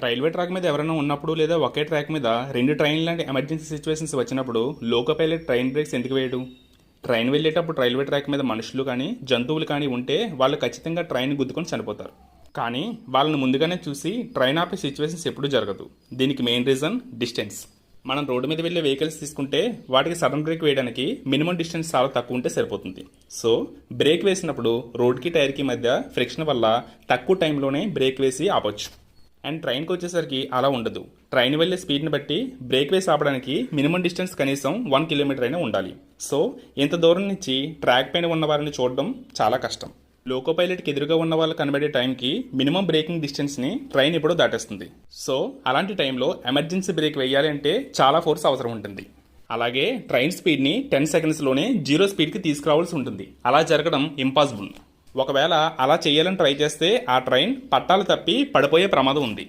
Railway track మీద ఎవరైనా ఉన్నప్పుడు లేదా ఒకే ట్రాక్ మీద రెండు ట్రైన్ లాంటి ఎమర్జెన్సీ సిచ్యువేషన్స్ వచ్చినప్పుడు లోకో పైలట్ ట్రైన్ బ్రేక్స్ ఎందుకు వేయడు? ట్రైన్ వెళ్ళేటప్పుడు రైల్వే ట్రాక్ మీద మనుషులు కానీ జంతువులు కానీ ఉంటే వాళ్ళు ఖచ్చితంగా ట్రైన్ గుద్దుకొని చనిపోతారు. కానీ వాళ్ళని ముందుగానే చూసి ట్రైన్ ఆపే సిచ్యువేషన్స్ ఎప్పుడూ జరగదు. దీనికి మెయిన్ రీజన్ డిస్టెన్స్. మనం రోడ్డు మీద వెళ్ళే వెహికల్స్ తీసుకుంటే వాటికి సడన్ బ్రేక్ వేయడానికి మినిమం డిస్టెన్స్ చాలా తక్కువ ఉంటే సరిపోతుంది. సో బ్రేక్ వేసినప్పుడు రోడ్కి టైర్కి మధ్య ఫ్రిక్షన్ వల్ల తక్కువ టైంలోనే బ్రేక్ వేసి ఆపొచ్చు. అండ్ ట్రైన్కి వచ్చేసరికి అలా ఉండదు. ట్రైన్ వెళ్ళే స్పీడ్ని బట్టి బ్రేక్ వేసి ఆపడానికి మినిమం డిస్టెన్స్ కనీసం 1 కిలోమీటర్ అయినా ఉండాలి. సో ఇంత దూరం నుంచి ట్రాక్ పైన ఉన్న వారిని చూడడం చాలా కష్టం. లోకో పైలట్కి ఎదురుగా ఉన్న వాళ్ళు కనబడే టైంకి మినిమం బ్రేకింగ్ డిస్టెన్స్ని ట్రైన్ ఎప్పుడో దాటేస్తుంది. సో అలాంటి టైంలో ఎమర్జెన్సీ బ్రేక్ వేయాలి అంటే చాలా ఫోర్స్ అవసరం ఉంటుంది. అలాగే ట్రైన్ స్పీడ్ని 10 సెకండ్స్లోనే 0 స్పీడ్కి తీసుకురావాల్సి ఉంటుంది. అలా జరగడం ఇంపాసిబుల్. ఒకవేళ అలా చేయాలని ట్రై చేస్తే ఆ ట్రైన్ పట్టాలు తప్పి పడిపోయే ప్రమాదం ఉంది.